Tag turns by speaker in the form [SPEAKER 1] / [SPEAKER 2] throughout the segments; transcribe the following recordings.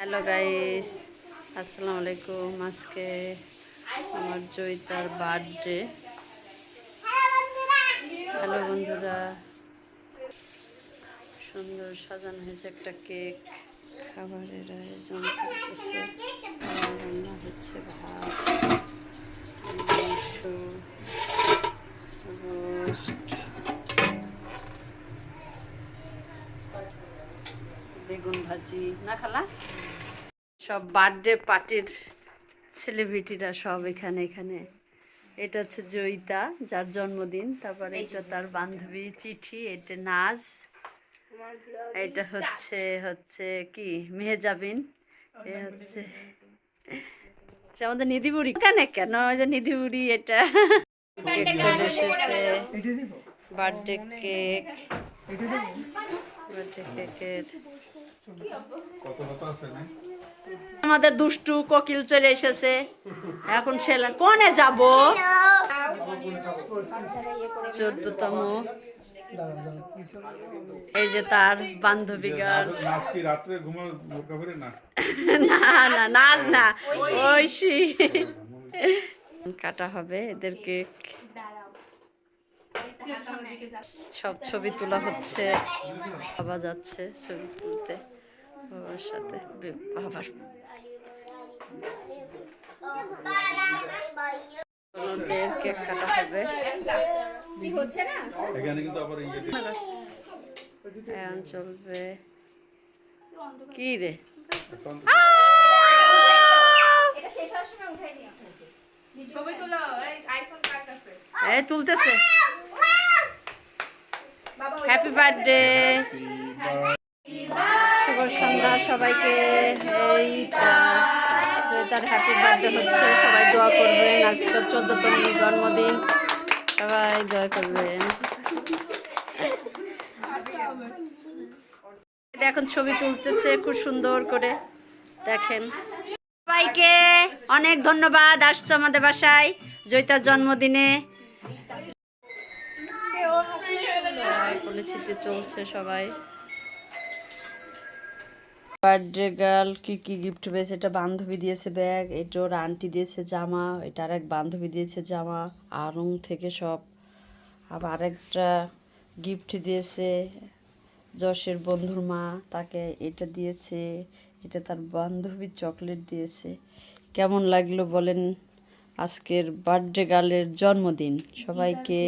[SPEAKER 1] Hello guys, আসসালামু আলাইকুম। আজকে আমার জয়িতার বার্থডে। হ্যালো বন্ধুরা, সুন্দর সাজানো হয়েছে একটা কেক। খাবারের আয়োজন চলতেছে। রান্না হচ্ছে ভাত, মাংস, রোস্ট, বেগুন ভাজি। না খালা সব বার্থডে পার্টির সেলিব্রিটিরা সব এখানে। এটা হচ্ছে জয়িতা, যার জন্মদিন। তারপরে এটা তার বান্ধবী চিঠি, এটা নাজ, এটা হচ্ছে কি মেহেজাবিন, এ হচ্ছে আমাদের নিধি বুড়ি। কেন ওই যে নিধি বুড়ি। এটা কেক চলে এসেছে, বার্থডে কেক। বার্থডে কেকের আমাদের দুষ্টু কোকিল চলে এসেছে। এখন কোনে যাব 14তম। এই যে তার বান্ধবী গার্লস। না নাচ না, ঐশী। কাটা হবে এদের কেক। সব ছবি তোলা হচ্ছে, বাবা যাচ্ছে ছবি তুলতে বাবার সাথে। বাবার কেক কাটা হবে। এখন চলবে কি রে, এই তুলতেছে। হ্যাপি বার্থডে, শুভ সন্ধ্যা সবাইকে। এইটা তার হ্যাপি বার্থডে হচ্ছে, সবাই দোয়া করবেন। আজকে 14তম জন্মদিন, সবাই দোয়া করবেন। এখন ছবি তুলতেছে খুব সুন্দর করে, দেখেন। সবাইকে অনেক ধন্যবাদ আসছো আমাদের বাসায় জয়িতার জন্মদিনে। চলছে সবাই। বার্থডে গার্ল কি গিফট পেয়েছে? এটা বান্ধবী দিয়েছে ব্যাগ, এটা ওর আন্টি দিয়েছে জামা, এটা আরেক বান্ধবী দিয়েছে জামা আড়ং থেকে সব। আবার আরেকটা গিফট দিয়েছে যশের বন্ধুর মা, তাকে এটা দিয়েছে। এটা তার বান্ধবীর চকলেট দিয়েছে। কেমন লাগলো বলেন আজকের বার্থডে গার্লের জন্মদিন? সবাইকে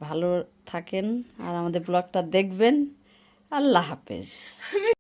[SPEAKER 1] ভালো থাকেন আর আমাদের ব্লগটা দেখবেন। আল্লাহ হাফেজ।